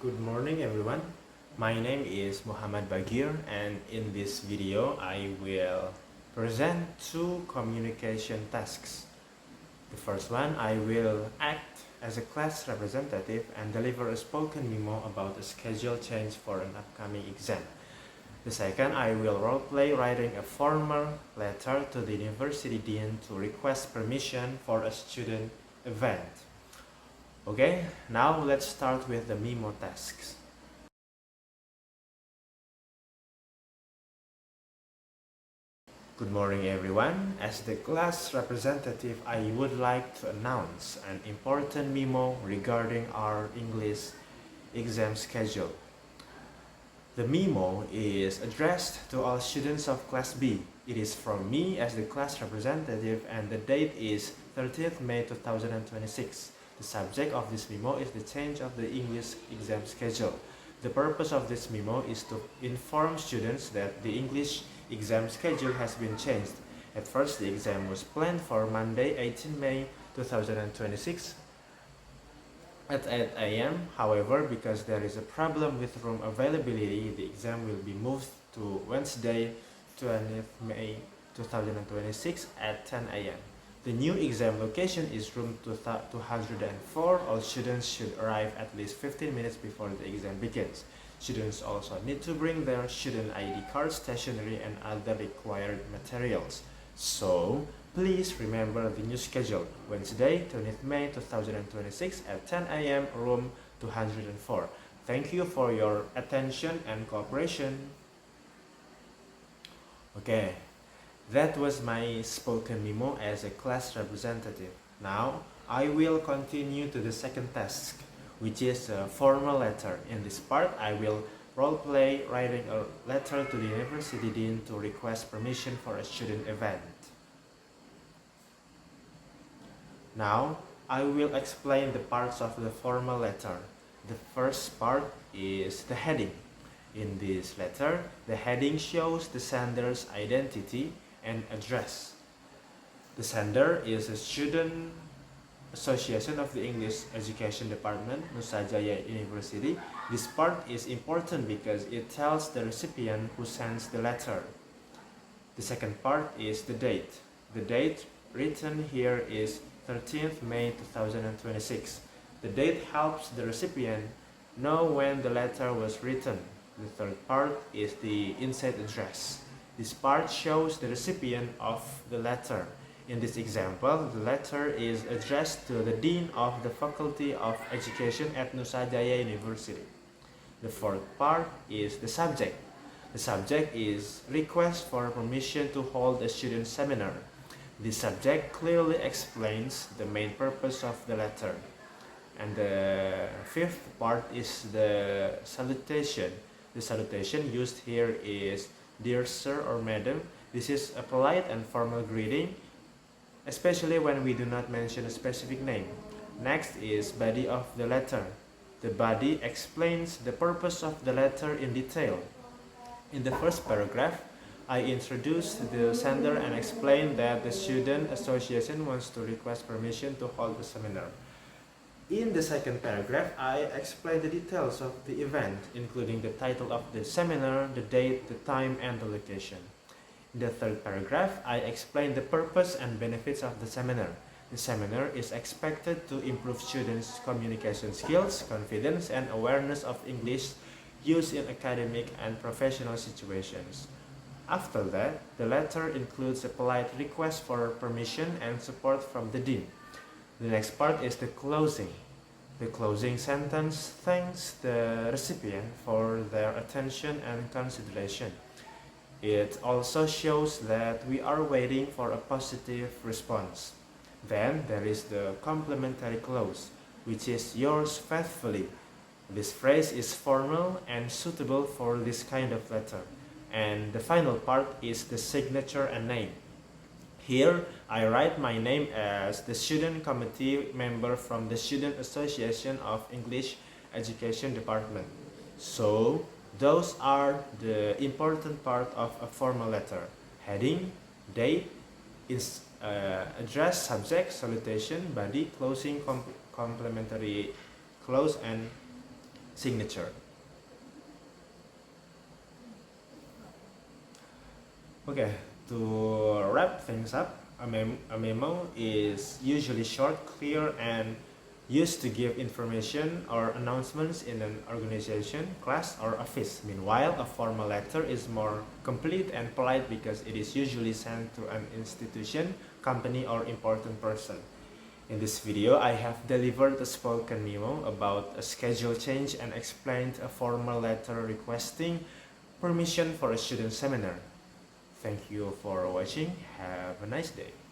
Good morning everyone. My name is Muhammad Bagir, and in this video I will present two communication tasks. The first one, I will act as a class representative and deliver a spoken memo about a schedule change for an upcoming exam. The second, I will roleplay writing a formal letter to the university dean to request permission for a student event. Okay, now let's start with the memo tasks. Good morning everyone. As the class representative, I would like to announce an important memo regarding our English exam schedule. The memo is addressed to all students of Class B. It is from me as the class representative, and the date is 30th May 2026. The subject of this memo is the change of the English exam schedule. The purpose of this memo is to inform students that the English exam schedule has been changed. At first, the exam was planned for Monday, 18 May 2026 at 8 a.m. However, because there is a problem with room availability, the exam will be moved to Wednesday, 20th May 2026 at 10 a.m. The new exam location is room 204. All students should arrive at least 15 minutes before the exam begins. Students also need to bring their student ID card, stationery, and other required materials. So, please remember the new schedule, Wednesday, 20th May 2026 at 10 a.m., room 204. Thank you for your attention and cooperation. Okay, that was my spoken memo as a class representative. Now, I will continue to the second task, which is a formal letter. In this part, I will roleplay writing a letter to the university dean to request permission for a student event. Now, I will explain the parts of the formal letter. The first part is the heading. In this letter, the heading shows the sender's identity and address. The sender is a student association of the English Education Department, Nusa Jaya University. This part is important because it tells the recipient who sends the letter. The second part is the date. The date written here is 13th May 2026. The date helps the recipient know when the letter was written. The third part is the inside address. This part shows the recipient of the letter. In this example, the letter is addressed to the Dean of the Faculty of Education at Nusa Jaya University. The fourth part is the subject. The subject is request for permission to hold a student seminar. This subject clearly explains the main purpose of the letter. And the fifth part is the salutation. The salutation used here is Dear Sir or Madam. This is a polite and formal greeting, especially when we do not mention a specific name. Next is body of the letter. The body explains the purpose of the letter in detail. In the first paragraph, I introduce the sender and explain that the student association wants to request permission to hold a seminar. In the second paragraph, I explain the details of the event, including the title of the seminar, the date, the time, and the location. In the third paragraph, I explain the purpose and benefits of the seminar. The seminar is expected to improve students' communication skills, confidence, and awareness of English used in academic and professional situations. After that, the letter includes a polite request for permission and support from the dean. The next part is the closing. The closing sentence thanks the recipient for their attention and consideration. It also shows that we are waiting for a positive response. Then there is the complimentary clause, which is yours faithfully. This phrase is formal and suitable for this kind of letter. And the final part is the signature and name. Here, I write my name as the student committee member from the Student Association of English Education Department. So, those are the important part of a formal letter. Heading, date, address, subject, salutation, body, closing, complementary clause, and signature. Okay, to wrap things up, a memo is usually short, clear, and used to give information or announcements in an organization, class, or office. Meanwhile, a formal letter is more complete and polite because it is usually sent to an institution, company, or important person. In this video, I have delivered a spoken memo about a schedule change and explained a formal letter requesting permission for a student seminar. Thank you for watching. Have a nice day.